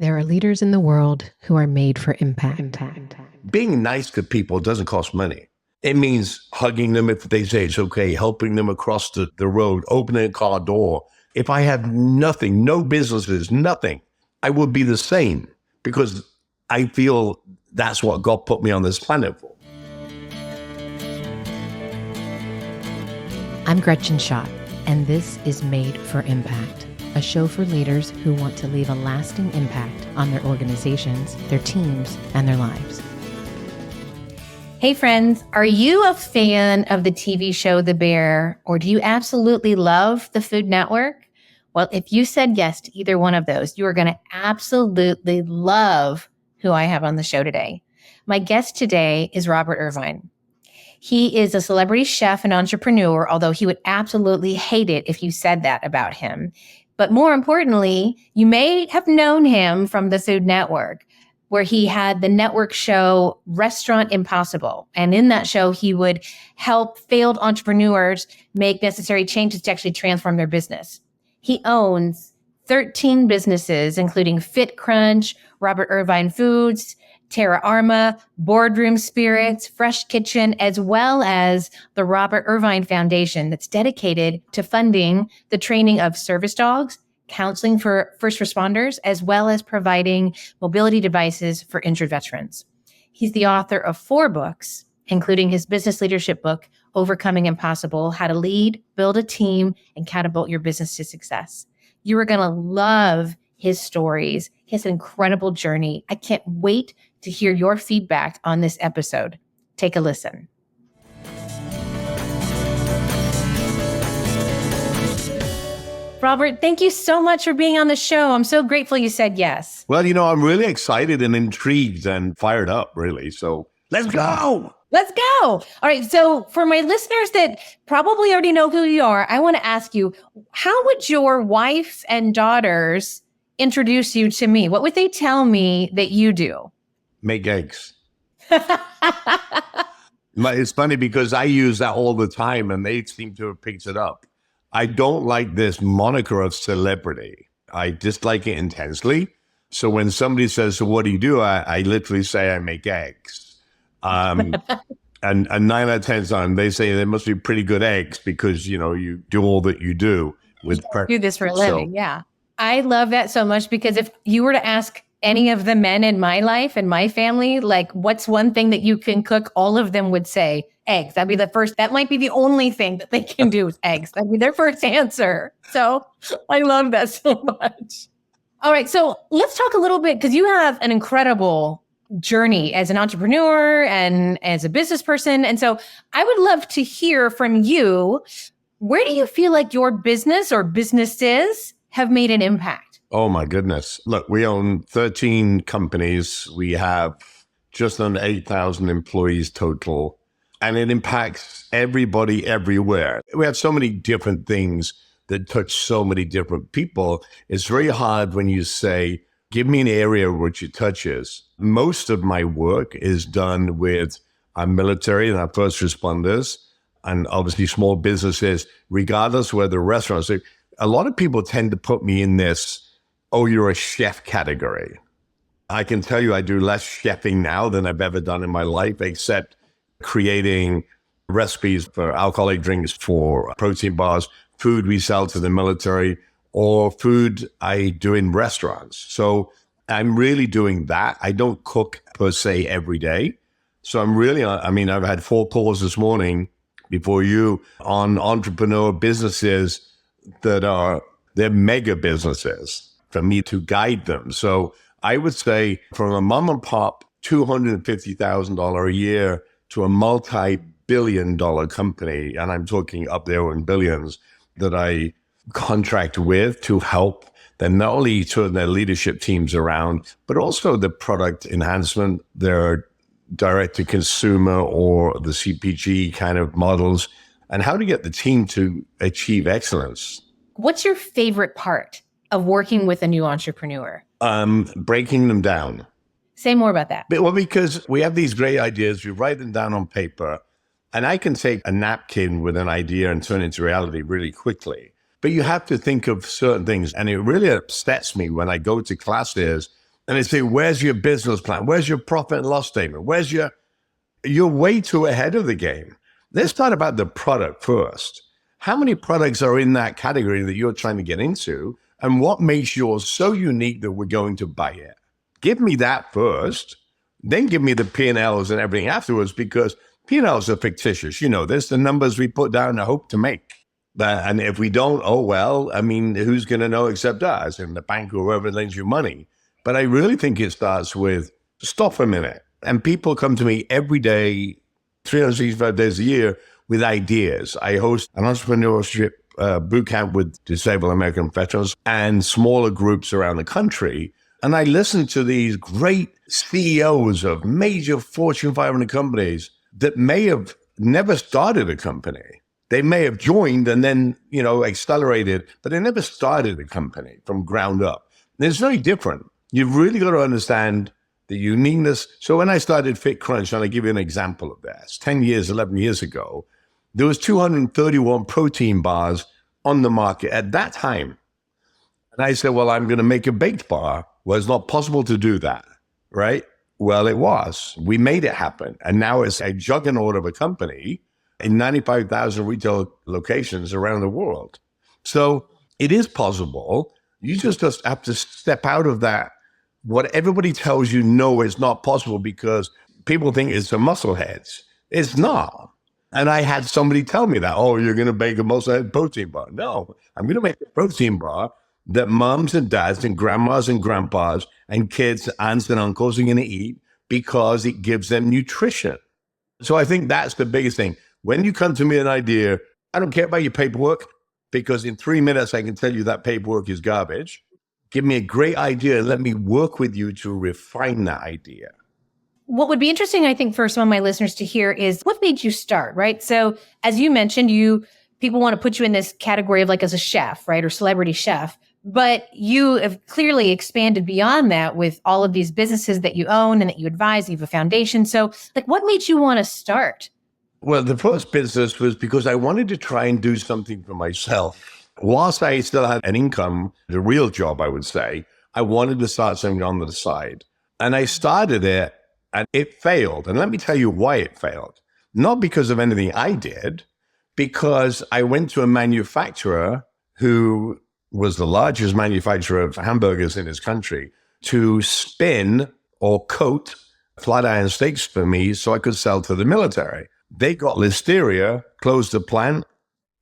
There are leaders in the world who are made for impact. Being nice to people doesn't cost money. It means hugging them if they say it's okay, helping them across the road, opening a car door. If I had nothing, no businesses, nothing, I would be the same because I feel that's what God put me on this planet for. I'm Gretchen Schott, and this is Made for Impact, a show for leaders who want to leave a lasting impact on their organizations, their teams, and their lives. Hey friends, are you a fan of the TV show The Bear, or do you absolutely love the Food Network? Well, if you said yes to either one of those, you are going to absolutely love who I have on the show today. My guest today is Robert Irvine. He is a celebrity chef and entrepreneur, although he would absolutely hate it if you said that about him. But more importantly, you may have known him from the Food Network, where he had the network show Restaurant Impossible. And in that show, he would help failed entrepreneurs make necessary changes to actually transform their business. He owns 13 businesses, including Fit Crunch, Robert Irvine Foods, Terra Arma, Boardroom Spirits, Fresh Kitchen, as well as the Robert Irvine Foundation that's dedicated to funding the training of service dogs, counseling for first responders, as well as providing mobility devices for injured veterans. He's the author of 4 books, including his business leadership book, Overcoming Impossible: How to Lead, Build a Team, and Catapult Your Business to Success. You are going to love his stories. He has an incredible journey. I can't wait to hear your feedback on this episode. Take a listen. Robert, thank you so much for being on the show. I'm so grateful you said yes. Well, I'm really excited and intrigued and fired up, really. So let's go. Let's go. All right. So for my listeners that probably already know who you are, I want to ask you, how would your wife and daughters introduce you to me? What would they tell me that you do? Make eggs. It's funny because I use that all the time and they seem to have picked it up. I don't like this moniker of celebrity. I dislike it intensely. So when somebody says, so what do you do? I literally say I make eggs. And 9 out of 10 times they say they must be pretty good eggs because, you do all that you do. Do this for a living. Yeah. I love that so much because if you were to ask any of the men in my life and my family, like, what's one thing that you can cook? All of them would say eggs. That'd be the first, that might be the only thing that they can do is eggs. That'd be their first answer. So I love that so much. All right. So let's talk a little bit because you have an incredible journey as an entrepreneur and as a business person. And so I would love to hear from you. Where do you feel like your business or businesses have made an impact? Oh, my goodness. Look, we own 13 companies. We have just under 8,000 employees total, and it impacts everybody everywhere. We have so many different things that touch so many different people. It's very hard when you say, give me an area which it touches. Most of my work is done with our military and our first responders, and obviously small businesses, regardless whether restaurants. A lot of people tend to put me in this, oh, you're a chef category. I can tell you I do less chefing now than I've ever done in my life, except creating recipes for alcoholic drinks, for protein bars, food we sell to the military, or food I do in restaurants. So I'm really doing that. I don't cook per se every day. So I've had 4 calls this morning before you on entrepreneur businesses they're mega businesses for me to guide them. So I would say from a mom and pop $250,000 a year to a multi-billion-dollar company, and I'm talking up there in billions, that I contract with to help them not only turn their leadership teams around, but also the product enhancement, their direct-to-consumer or the CPG kind of models, and how to get the team to achieve excellence. What's your favorite part of working with a new entrepreneur? Breaking them down. Say more about that. Well, because we have these great ideas, we write them down on paper, and I can take a napkin with an idea and turn it into reality really quickly. But you have to think of certain things, and it really upsets me when I go to classes And they say, where's your business plan? Where's your profit and loss statement? You're way too ahead of the game. Let's start about the product first. How many products are in that category that you're trying to get into? And what makes yours so unique that we're going to buy it? Give me that first, then give me the P&Ls and everything afterwards, because P&Ls are fictitious. You know, there's the numbers we put down and hope to make. And if we don't, oh, well, I mean, who's going to know except us and the bank or whoever lends you money? But I really think it starts with stop a minute. And people come to me every day, 365 days a year, with ideas. I host an entrepreneurship boot camp with disabled American veterans and smaller groups around the country. And I listen to these great CEOs of major Fortune 500 companies that may have never started a company. They may have joined and then, accelerated, but they never started a company from ground up. And it's very different. You've really got to understand the uniqueness. So when I started Fit Crunch, and I'll give you an example of this, 11 years ago, there was 231 protein bars on the market at that time. And I said, well, I'm going to make a baked bar. Well, it's not possible to do that, right? Well, it was. We made it happen. And now it's a juggernaut of a company in 95,000 retail locations around the world. So it is possible. You just have to step out of that. What everybody tells you, no, it's not possible, because people think it's a muscleheads. It's not. And I had somebody tell me that, oh, you're going to make a musclehead protein bar. No, I'm going to make a protein bar that moms and dads and grandmas and grandpas and kids, aunts and uncles are going to eat because it gives them nutrition. So I think that's the biggest thing. When you come to me with an idea, I don't care about your paperwork, because in 3 minutes, I can tell you that paperwork is garbage. Give me a great idea and let me work with you to refine that idea. What would be interesting, I think, for some of my listeners to hear is what made you start, right? So as you mentioned, people want to put you in this category of like as a chef, right? Or celebrity chef. But you have clearly expanded beyond that with all of these businesses that you own and that you advise. You have a foundation. So like, what made you want to start? Well, the first business was because I wanted to try and do something for myself. Whilst I still had an income, the real job, I would say, I wanted to start something on the side. And I started it and it failed. And let me tell you why it failed. Not because of anything I did, because I went to a manufacturer who was the largest manufacturer of hamburgers in his country to spin or coat flat iron steaks for me so I could sell to the military. They got listeria, closed the plant,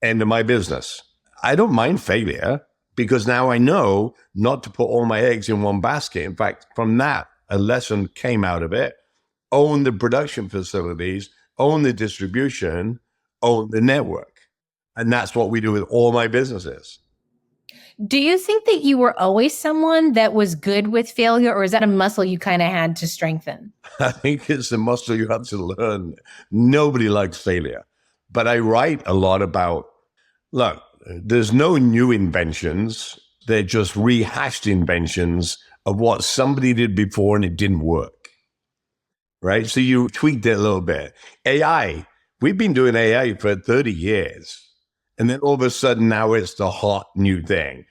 end of my business. I don't mind failure, because now I know not to put all my eggs in one basket. In fact, from that, a lesson came out of it. Own the production facilities, own the distribution, own the network. And that's what we do with all my businesses. Do you think that you were always someone that was good with failure, or is that a muscle you kind of had to strengthen? I think it's a muscle you have to learn. Nobody likes failure. But I write a lot about, look, there's no new inventions. They're just rehashed inventions of what somebody did before and it didn't work, right? So you tweaked it a little bit. AI, we've been doing AI for 30 years. And then all of a sudden now it's the hot new thing.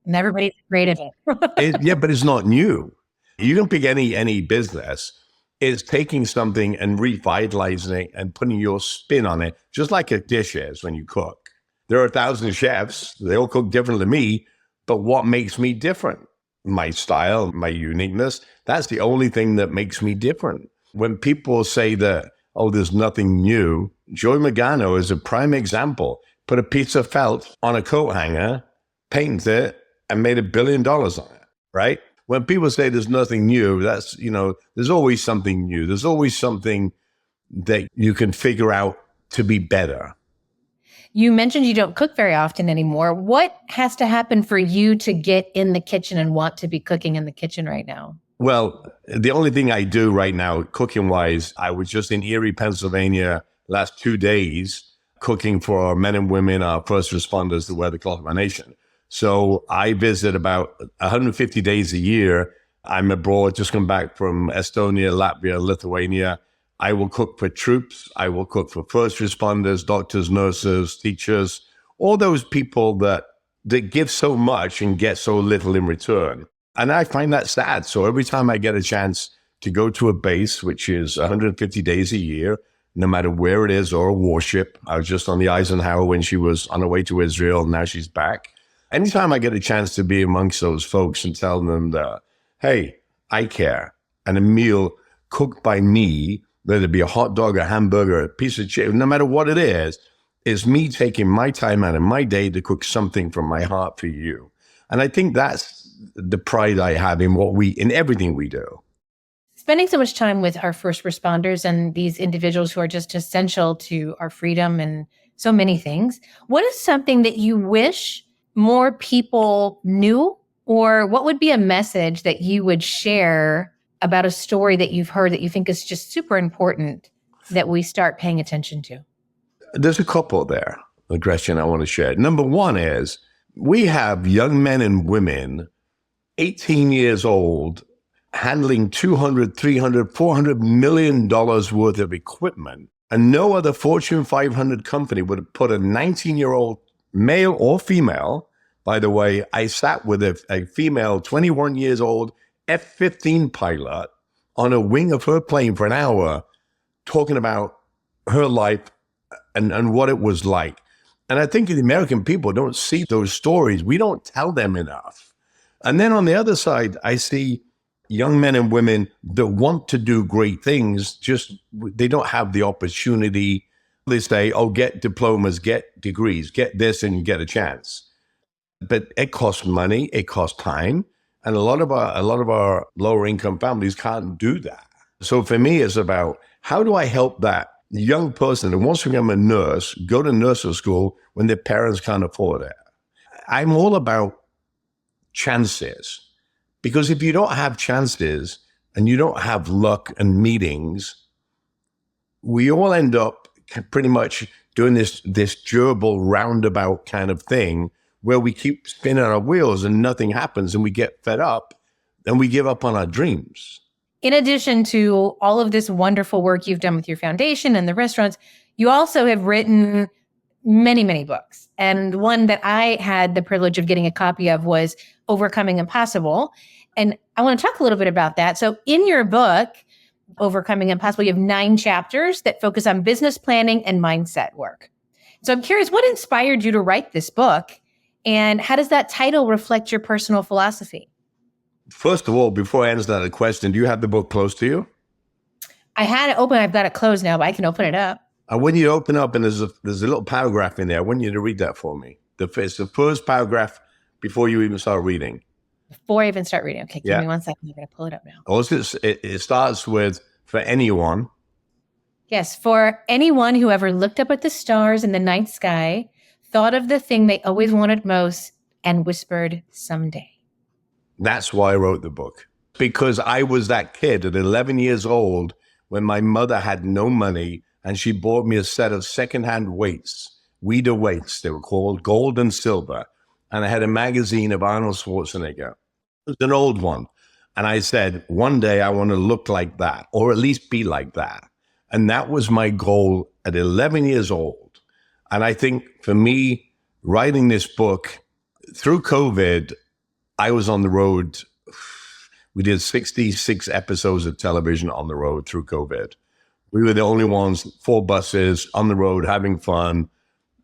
And everybody's afraid of it. Yeah, but it's not new. You can pick any business. It's taking something and revitalizing it and putting your spin on it, just like a dish is when you cook. There are 1,000 chefs. They all cook different than me. But what makes me different? My style, my uniqueness. That's the only thing that makes me different. When people say that, oh, there's nothing new, Joey Magano is a prime example. Put a piece of felt on a coat hanger, painted it, and made $1 billion on it, right? When people say there's nothing new, that's, there's always something new. There's always something that you can figure out to be better. You mentioned you don't cook very often anymore. What has to happen for you to get in the kitchen and want to be cooking in the kitchen right now? Well, the only thing I do right now, cooking-wise, I was just in Erie, Pennsylvania last 2 days, cooking for our men and women, our first responders that wear the cloth of our nation. So I visit about 150 days a year. I'm abroad, just come back from Estonia, Latvia, Lithuania. I will cook for troops. I will cook for first responders, doctors, nurses, teachers, all those people that give so much and get so little in return. And I find that sad. So every time I get a chance to go to a base, which is 150 days a year, no matter where it is, or a warship. I was just on the Eisenhower when she was on her way to Israel. Now she's back. Anytime I get a chance to be amongst those folks and tell them that, hey, I care, and a meal cooked by me, whether it be a hot dog, a hamburger, a piece of chicken, no matter what it is me taking my time out of my day to cook something from my heart for you. And I think that's the pride I have in everything we do. Spending so much time with our first responders and these individuals who are just essential to our freedom and so many things, what is something that you wish more people knew, or what would be a message that you would share about a story that you've heard that you think is just super important that we start paying attention to? There's a couple there, Gretchen, I want to share. Number one is we have young men and women, 18 years old, handling $200, $300, $400 million worth of equipment. And no other Fortune 500 company would have put a 19-year-old male or female. By the way, I sat with a female 21 years old F-15 pilot on a wing of her plane for an hour talking about her life and what it was like. And I think the American people don't see those stories. We don't tell them enough. And then on the other side, I see young men and women that want to do great things, just they don't have the opportunity. They say, oh, get diplomas, get degrees, get this and you get a chance. But it costs money, it costs time. And a lot of our lower income families can't do that. So for me, it's about how do I help that young person who wants to become a nurse, go to nursing school when their parents can't afford it. I'm all about chances. Because if you don't have chances and you don't have luck and meetings, we all end up pretty much doing this gerbil roundabout kind of thing where we keep spinning our wheels and nothing happens and we get fed up and we give up on our dreams. In addition to all of this wonderful work you've done with your foundation and the restaurants, you also have written many, many books. And one that I had the privilege of getting a copy of was Overcoming Impossible. And I want to talk a little bit about that. So in your book, Overcoming Impossible, you have 9 chapters that focus on business planning and mindset work. So I'm curious, what inspired you to write this book? And how does that title reflect your personal philosophy? First of all, before I answer that question, do you have the book close to you? I had it open. I've got it closed now, but I can open it up. I want you to open up, and there's a little paragraph in there. I want you to read that for me. It's the first paragraph before you even start reading. Before I even start reading. Okay, give me 1 second. I'm going to pull it up now. Also, it starts with, for anyone. Yes, for anyone who ever looked up at the stars in the night sky, thought of the thing they always wanted most, and whispered, someday. That's why I wrote the book. Because I was that kid at 11 years old when my mother had no money and she bought me a set of secondhand weights, Weider weights, they were called, gold and silver. And I had a magazine of Arnold Schwarzenegger. It was an old one. And I said, one day I want to look like that, or at least be like that. And that was my goal at 11 years old. And I think for me, writing this book, through COVID, I was on the road. We did 66 episodes of television on the road through COVID. We were the only ones, 4 buses on the road, having fun.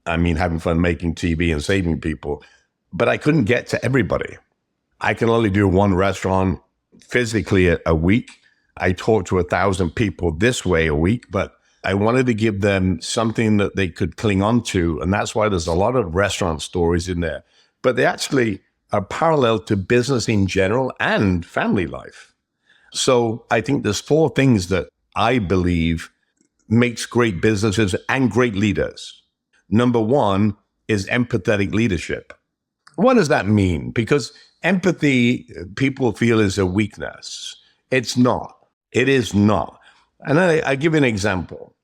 I mean, having fun making TV and saving people. But I couldn't get to everybody. I can only do 1 restaurant physically a week. I talked to 1,000 people this way a week, but I wanted to give them something that they could cling on to. And that's why there's a lot of restaurant stories in there. But they actually are parallel to business in general and family life. So I think there's 4 things that I believe makes great businesses and great leaders. Number 1 is empathetic leadership. What does that mean? Because empathy, people feel is a weakness. It's not. It is not. And I give you an example.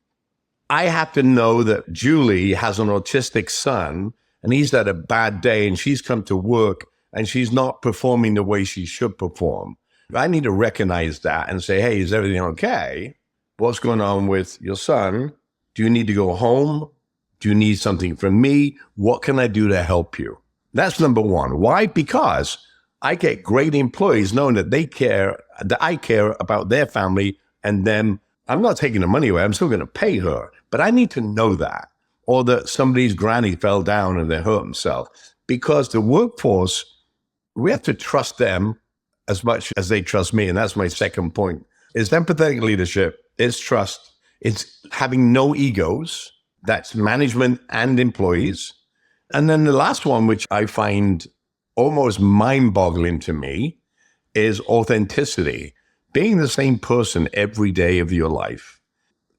I have to know that Julie has an autistic son and he's had a bad day and she's come to work and she's not performing the way she should perform. I need to recognize that and say, hey, is everything okay? What's going on with your son? Do you need to go home? Do you need something from me? What can I do to help you? That's number 1. Why? Because I get great employees knowing that that I care about their family and them. I'm not taking the money away. I'm still going to pay her, but I need to know that. Or that somebody's granny fell down and they hurt themselves. Because the workforce, we have to trust them as much as they trust me. And that's my second point. It's empathetic leadership. It's trust. It's having no egos. That's management and employees. And then the last one, which I find almost mind-boggling to me, is authenticity. Being the same person every day of your life.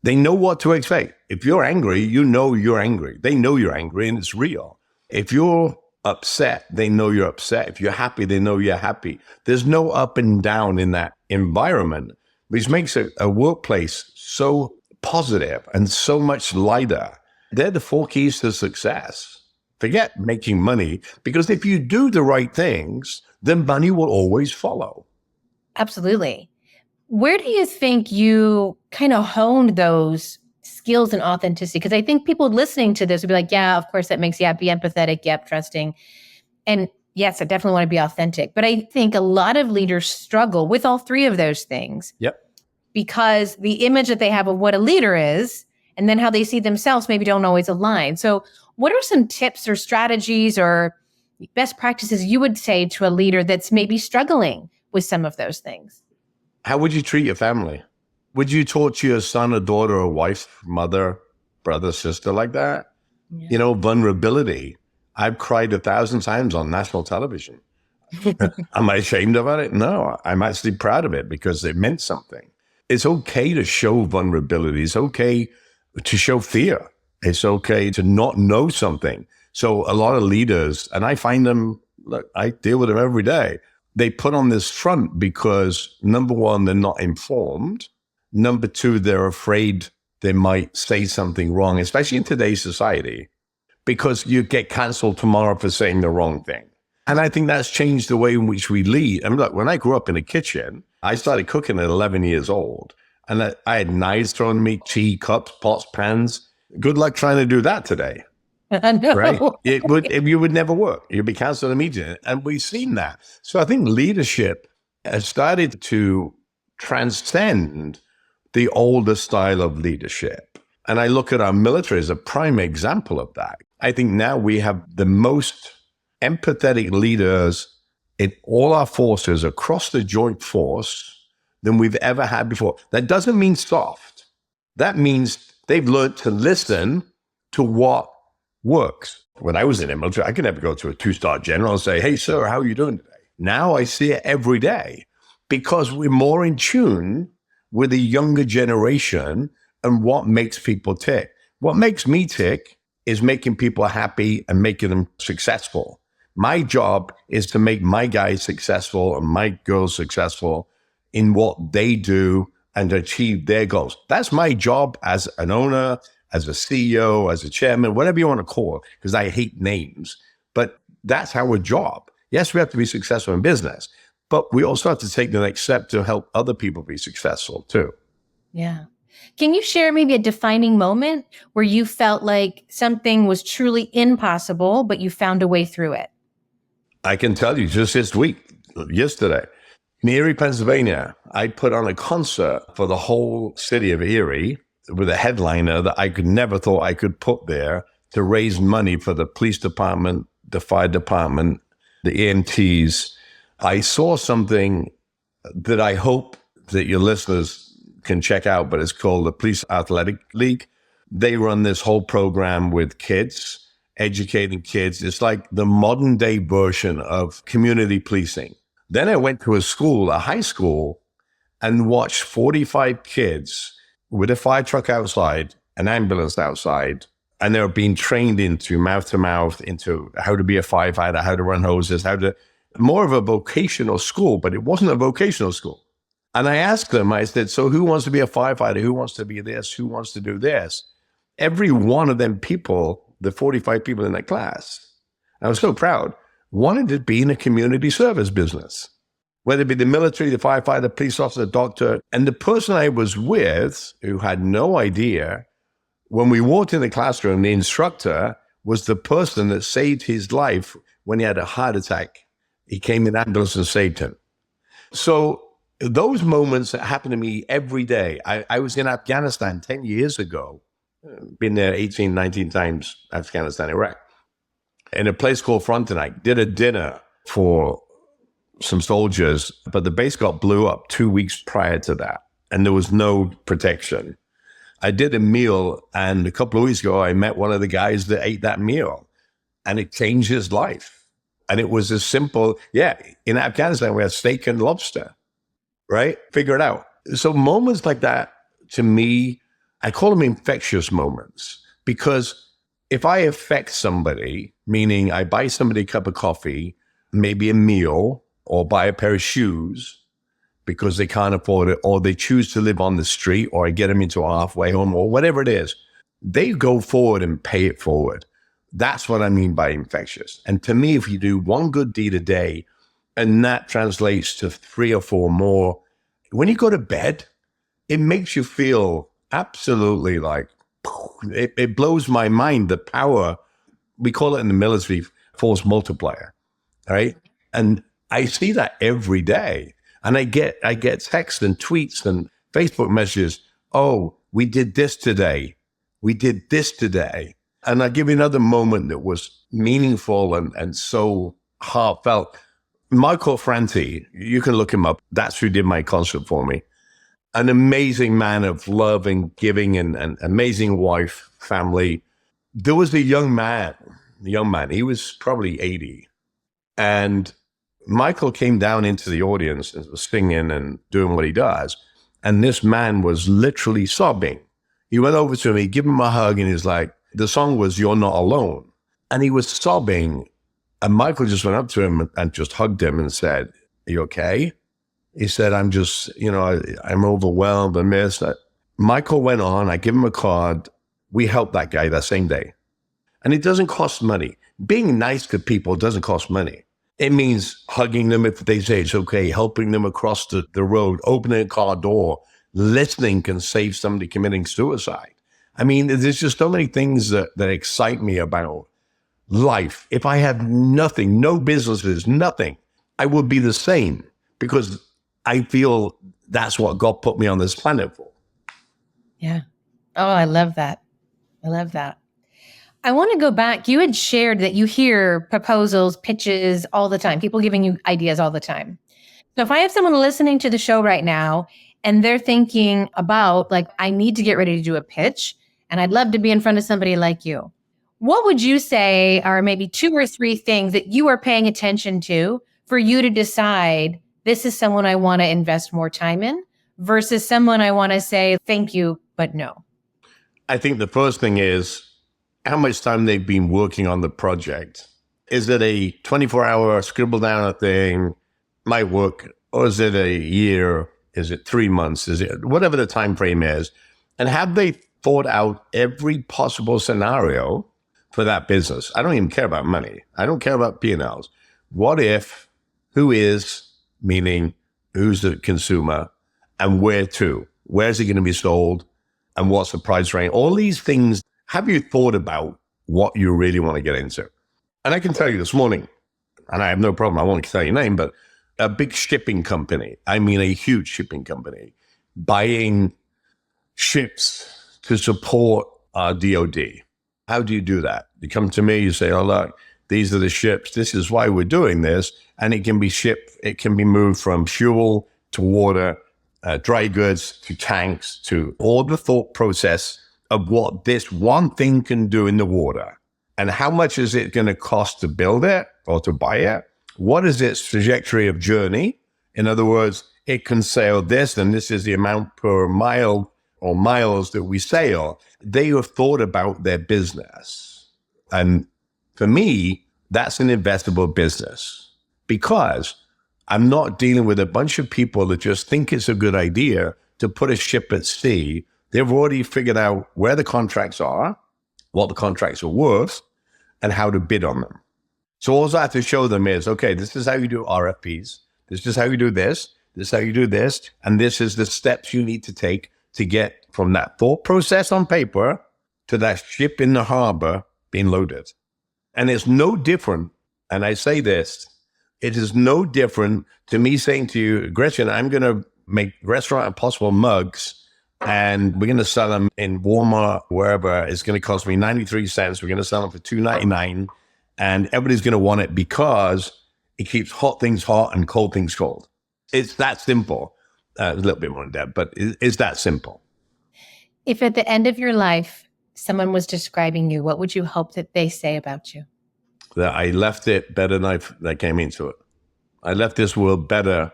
They know what to expect. If you're angry, you know you're angry. They know you're angry and it's real. If you're upset, they know you're upset. If you're happy, they know you're happy. There's no up and down in that environment, which makes a workplace so positive and so much lighter. They're the 4 keys to success. Forget making money, because if you do the right things, then money will always follow. Absolutely. Where do you think you kind of honed those skills and authenticity? Because I think people listening to this would be like, yeah, of course that makes, be empathetic, trusting. And yes, I definitely want to be authentic. But I think a lot of leaders struggle with all 3 of those things. Yep. Because the image that they have of what a leader is, and then how they see themselves maybe don't always align. So what are some tips or strategies or best practices you would say to a leader that's maybe struggling with some of those things? How would you treat your family? Would you talk to your son or daughter or wife, mother, brother, sister like that? Yeah. You know, vulnerability. I've cried 1,000 times on national television. Am I ashamed about it? No, I'm actually proud of it because it meant something. It's okay to show vulnerability. It's okay to show fear. It's okay to not know something. So a lot of leaders, and I find them, look, I deal with them every day. They put on this front because, number one, they're not informed. Number two, they're afraid they might say something wrong, especially in today's society, because you get canceled tomorrow for saying the wrong thing. And I think that's changed the way in which we lead. I mean, look, when I grew up in the kitchen, I started cooking at 11 years old. And I had knives thrown at me, tea cups, pots, pans. Good luck trying to do that today. No. Right? You would never work. You'd be canceled immediately. And we've seen that. So I think leadership has started to transcend the older style of leadership. And I look at our military as a prime example of that. I think now we have the most empathetic leaders in all our forces across the joint force than we've ever had before. That doesn't mean soft. That means they've learned to listen to what works. When I was in the military, I could never go to a 2-star general and say, hey, sir, how are you doing today? Now I see it every day because we're more in tune with the younger generation and what makes people tick. What makes me tick is making people happy and making them successful. My job is to make my guys successful and my girls successful in what they do and achieve their goals. That's my job as an owner, as a CEO, as a chairman, whatever you want to call it, because I hate names. But that's our job. Yes, we have to be successful in business, but we also have to take the next step to help other people be successful too. Yeah. Can you share maybe a defining moment where you felt like something was truly impossible, but you found a way through it? I can tell you just this week, yesterday, in Erie, Pennsylvania, I put on a concert for the whole city of Erie with a headliner that I could never thought I could put there to raise money for the police department, the fire department, the EMTs. I saw something that I hope that your listeners can check out, but it's called the Police Athletic League. They run this whole program with kids, educating kids. It's like the modern day version of community policing. Then I went to a school, a high school, and watched 45 kids with a fire truck outside, an ambulance outside, and they were being trained into mouth-to-mouth, into how to be a firefighter, how to run hoses, more of a vocational school, but it wasn't a vocational school. And I asked them, I said, so who wants to be a firefighter? Who wants to be this? Who wants to do this? Every one of them people, the 45 people in that class, I was so proud, wanted to be in a community service business, whether it be the military, the firefighter, police officer, doctor. And the person I was with, who had no idea, when we walked in the classroom, the instructor was the person that saved his life when he had a heart attack He came in ambulance and saved him. So those moments that happen to me every day. I was in Afghanistan 10 years ago, been there 18, 19 times, Afghanistan, Iraq, in a place called Frontenac, did a dinner for some soldiers, but the base got blew up 2 weeks prior to that, and there was no protection. I did a meal, and a couple of weeks ago, I met one of the guys that ate that meal, and it changed his life. And it was as simple, in Afghanistan, we had steak and lobster, right? Figure it out. So moments like that, to me, I call them infectious moments, because if I affect somebody, meaning I buy somebody a cup of coffee, maybe a meal, or buy a pair of shoes because they can't afford it, or they choose to live on the street, or I get them into a halfway home, or whatever it is, they go forward and pay it forward. That's what I mean by infectious. And to me, if you do one good deed a day, and that translates to 3 or 4 more, when you go to bed, it makes you feel absolutely like, it blows my mind, the power. We call it in the military force multiplier, right? And I see that every day. And I get texts and tweets and Facebook messages. Oh, we did this today. We did this today. And I give you another moment that was meaningful and so heartfelt. Michael Franti, you can look him up. That's who did my concert for me. An amazing man of love and giving, and amazing wife, family. There was a young man, he was probably 80. And Michael came down into the audience and was singing and doing what he does. And this man was literally sobbing. He went over to me, gave him a hug, and he's like, the song was You're Not Alone. And he was sobbing. And Michael just went up to him and just hugged him and said, are you okay? He said, I'm just, I'm overwhelmed and this. Michael went on, I give him a card. We helped that guy that same day. And it doesn't cost money. Being nice to people doesn't cost money. It means hugging them if they say it's okay, helping them across the road, opening a car door, listening can save somebody committing suicide. I mean, there's just so many things that excite me about life. If I had nothing, no businesses, nothing, I would be the same, because I feel that's what God put me on this planet for. Yeah. Oh, I love that. I love that. I want to go back. You had shared that you hear proposals, pitches all the time, people giving you ideas all the time. So if I have someone listening to the show right now and they're thinking about, like, I need to get ready to do a pitch and I'd love to be in front of somebody like you, what would you say are maybe 2 or 3 things that you are paying attention to for you to decide this is someone I want to invest more time in versus someone I want to say, thank you, but no? I think the first thing is how much time they've been working on the project. Is it a 24-hour scribble down a thing, might work, or is it a year? Is it 3 months? Is it whatever the time frame is? And have they thought out every possible scenario for that business? I don't even care about money. I don't care about P&Ls. What if, who is, meaning who's the consumer, and where to? Where's it going to be sold? And what's the price range? All these things. Have you thought about what you really want to get into? And I can tell you this morning, and I have no problem, I won't tell your name, but a big shipping company, I mean a huge shipping company, buying ships to support our DOD. How do you do that? You come to me, you say, oh, look, these are the ships. This is why we're doing this. And it can be shipped, it can be moved from fuel to water, dry goods to tanks, to all the thought process of what this one thing can do in the water. And how much is it going to cost to build it or to buy it? What is its trajectory of journey? In other words, it can sail this, and this is the amount per mile or miles that we sail. They have thought about their business. And for me, that's an investable business, because I'm not dealing with a bunch of people that just think it's a good idea to put a ship at sea. They've already figured out where the contracts are, what the contracts are worth, and how to bid on them. So all I have to show them is, okay, this is how you do RFPs. This is how you do this. This is how you do this. And this is the steps you need to take to get from that thought process on paper to that ship in the harbor being loaded. And it's no different, and I say this, It is no different to me saying to you, Gretchen, I'm going to make Restaurant Impossible mugs and we're going to sell them in Walmart, wherever. It's going to cost me 93 cents. We're going to sell them for $2.99 and everybody's going to want it because it keeps hot things hot and cold things cold. It's that simple. A little bit more in depth, but it's that simple. If at the end of your life, someone was describing you, what would you hope that they say about you? That I left it better than I came into it. I left this world better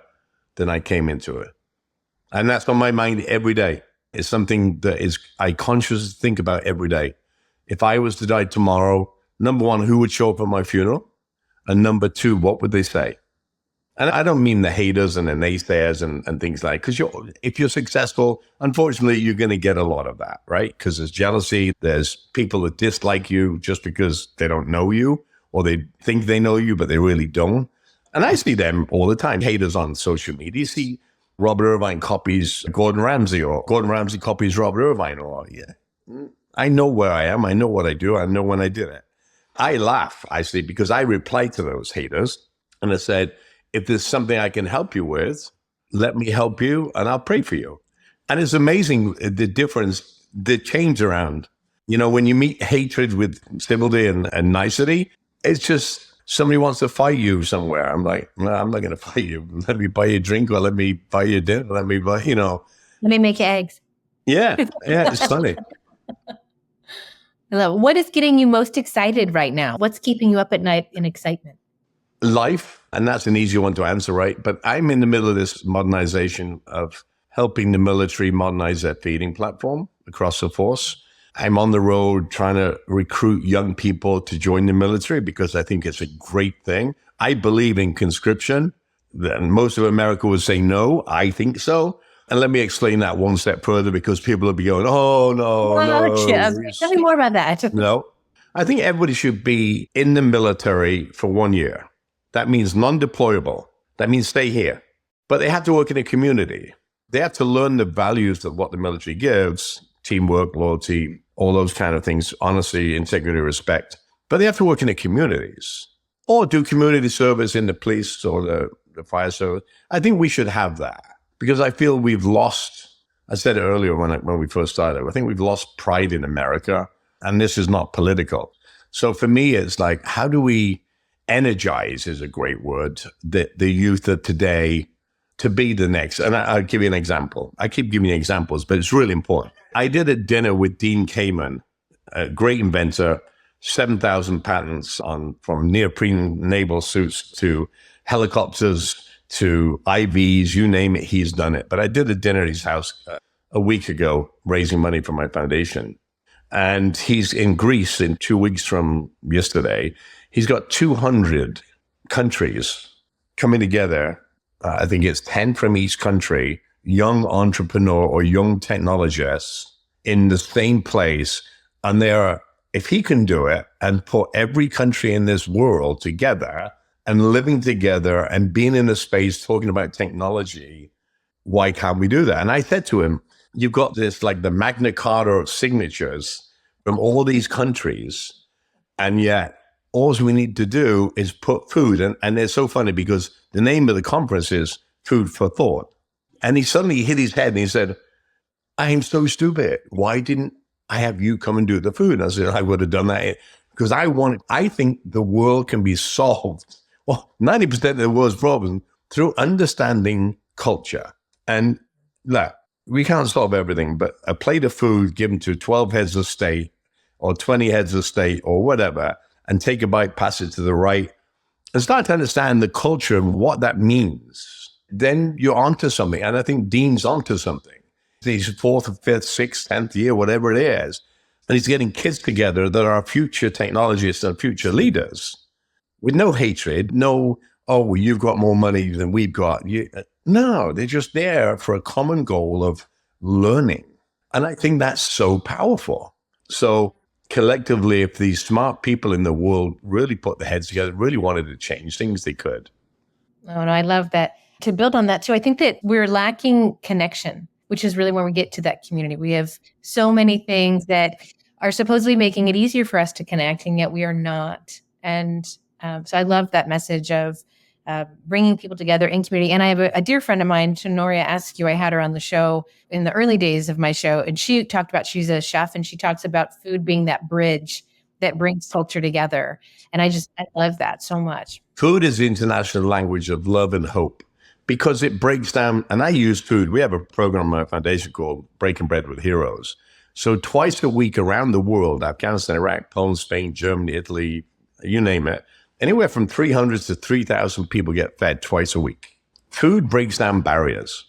than I came into it. And that's on my mind every day. It's something that I consciously think about every day. If I was to die tomorrow, number one, who would show up at my funeral? And number two, what would they say? And I don't mean the haters and the naysayers and things like, because if you're successful, unfortunately, you're going to get a lot of that, right? Because there's jealousy. There's people that dislike you just because they don't know you or they think they know you, but they really don't. And I see them all the time, haters on social media. You see Robert Irvine copies Gordon Ramsay or Gordon Ramsay copies Robert Irvine. Or I know where I am. I know what I do. I know when I did it. I laugh, I see, because I replied to those haters and I said, if there's something I can help you with, let me help you and I'll pray for you. And it's amazing the difference, the change around. When you meet hatred with civility and nicety, it's just somebody wants to fight you somewhere. I'm like, no, I'm not going to fight you. Let me buy you a drink or let me buy you dinner. Let me buy, Let me make you eggs. Yeah, it's funny. I love it. What is getting you most excited right now? What's keeping you up at night in excitement? Life, and that's an easy one to answer, right? But I'm in the middle of this modernization of helping the military modernize their feeding platform across the force. I'm on the road trying to recruit young people to join the military because I think it's a great thing. I believe in conscription. Then most of America would say no. I think so. And let me explain that one step further because people will be going, oh, no. Tell me more about that. No. I think everybody should be in the military for 1 year. That means non-deployable. That means stay here. But they have to work in a community. They have to learn the values of what the military gives, teamwork, loyalty, all those kind of things, honesty, integrity, respect. But they have to work in the communities or do community service in the police or the fire service. I think we should have that because I feel we've lost, I said it earlier when we first started, I think we've lost pride in America, and this is not political. So for me, it's like, how do we energize is a great word, the youth of today to be the next. And I'll give you an example. I keep giving you examples, but it's really important. I did a dinner with Dean Kamen, a great inventor, 7,000 patents from neoprene naval suits to helicopters to IVs, you name it, he's done it. But I did a dinner at his house a week ago, raising money for my foundation. And he's in Greece in 2 weeks from yesterday. He's got 200 countries coming together. I think it's 10 from each country, young entrepreneur or young technologists in the same place. And if he can do it and put every country in this world together and living together and being in a space talking about technology, why can't we do that? And I said to him, you've got this like the Magna Carta of signatures from all these countries, and yet all we need to do is put food. And it's so funny because the name of the conference is Food for Thought. And he suddenly hit his head and he said, I'm so stupid. Why didn't I have you come and do the food? And I said, I would have done that because I think the world can be solved. Well, 90% of the world's problems through understanding culture. And look, we can't solve everything, but a plate of food given to 12 heads of state or 20 heads of state or whatever, and take a bite, pass it to the right, and start to understand the culture and what that means, then you're onto something. And I think Dean's onto something. He's 4th, 5th, 6th, 10th year, whatever it is. And he's getting kids together that are future technologists and future leaders with no hatred, no, oh, well, you've got more money than we've got. No, they're just there for a common goal of learning. And I think that's so powerful. So collectively, if these smart people in the world really put their heads together, really wanted to change things, they could. Oh, no, I love that. To build on that too, I think that we're lacking connection, which is really when we get to that community. We have so many things that are supposedly making it easier for us to connect, and yet we are not. And so I love that message of bringing people together in community. And I have a dear friend of mine, Shanoria Askew. I had her on the show in the early days of my show. And she talked about, she's a chef, and she talks about food being that bridge that brings culture together. And I love that so much. Food is the international language of love and hope because it breaks down, and I use food. We have a program on my foundation called Breaking Bread with Heroes. So twice a week around the world, Afghanistan, Iraq, Poland, Spain, Germany, Italy, you name it, anywhere from 300 to 3,000 people get fed twice a week. Food breaks down barriers.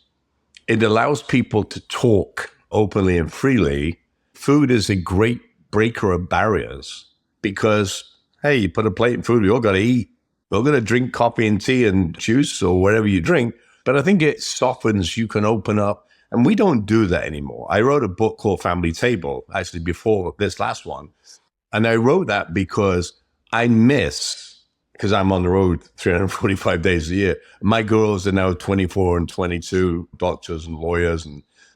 It allows people to talk openly and freely. Food is a great breaker of barriers because, hey, you put a plate of food, we all got to eat. We're all going to drink coffee and tea and juice or whatever you drink. But I think it softens, you can open up. And we don't do that anymore. I wrote a book called Family Table, actually before this last one. And I wrote that because I miss, because I'm on the road 345 days a year. My girls are now 24 and 22, doctors and lawyers.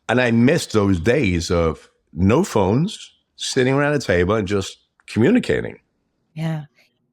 And I miss those days of no phones, sitting around a table and just communicating. Yeah.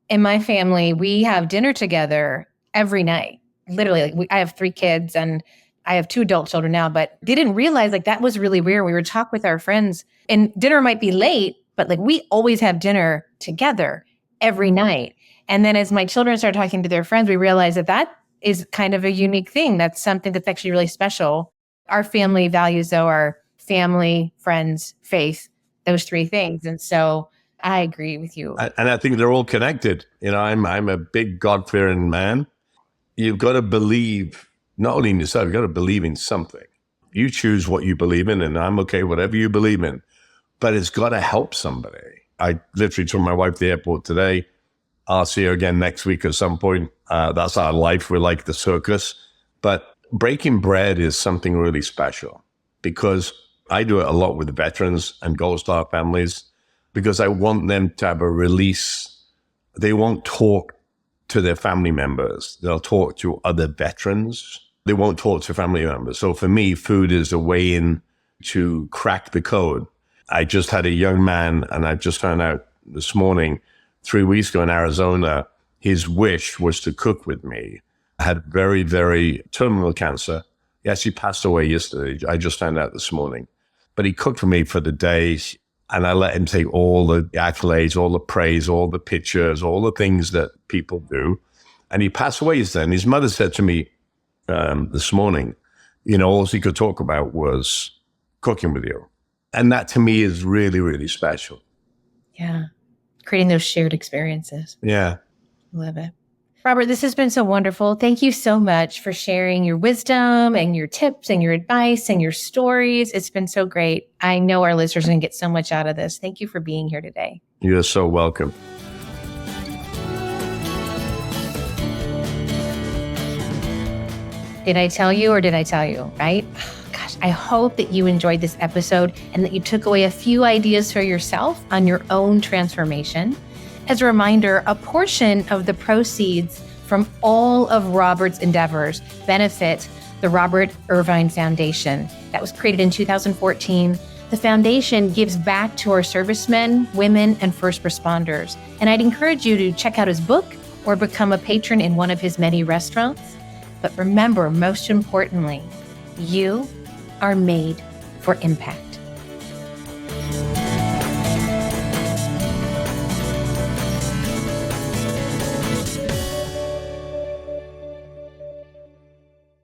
In my family, we have dinner together every night. Literally, I have 3 kids and I have 2 adult children now, but they didn't realize that was really weird. We would talk with our friends and dinner might be late, but we always have dinner together every night. And then as my children started talking to their friends, we realized that is kind of a unique thing. That's something that's actually really special. Our family values, though, are family, friends, faith, those 3 things. And so I agree with you. And I think they're all connected. I'm a big God-fearing man. You've got to believe not only in yourself, you've got to believe in something. You choose what you believe in, and I'm okay, whatever you believe in. But it's got to help somebody. I literally took my wife to the airport today. I'll see her again next week at some point. That's our life. We're like the circus. But breaking bread is something really special because I do it a lot with veterans and Gold Star families because I want them to have a release. They won't talk to their family members. They'll talk to other veterans. They won't talk to family members. So for me, food is a way in to crack the code. I just had a young man, and I just found out this morning, 3 weeks ago in Arizona, his wish was to cook with me. I had very, very terminal cancer. He actually passed away yesterday. I just found out this morning. But he cooked for me for the day, and I let him take all the accolades, all the praise, all the pictures, all the things that people do. And he passed away yesterday. And his mother said to me this morning, all he could talk about was cooking with you. And that to me is really, really special. Yeah. Creating those shared experiences. Yeah. Love it. Robert, this has been so wonderful. Thank you so much for sharing your wisdom and your tips and your advice and your stories. It's been so great. I know our listeners are going to get so much out of this. Thank you for being here today. You're so welcome. Did I tell you or did I tell you, right? Gosh, I hope that you enjoyed this episode and that you took away a few ideas for yourself on your own transformation. As a reminder, a portion of the proceeds from all of Robert's endeavors benefit the Robert Irvine Foundation that was created in 2014. The foundation gives back to our servicemen, women, and first responders. And I'd encourage you to check out his book or become a patron in one of his many restaurants. But remember, most importantly, you are made for impact.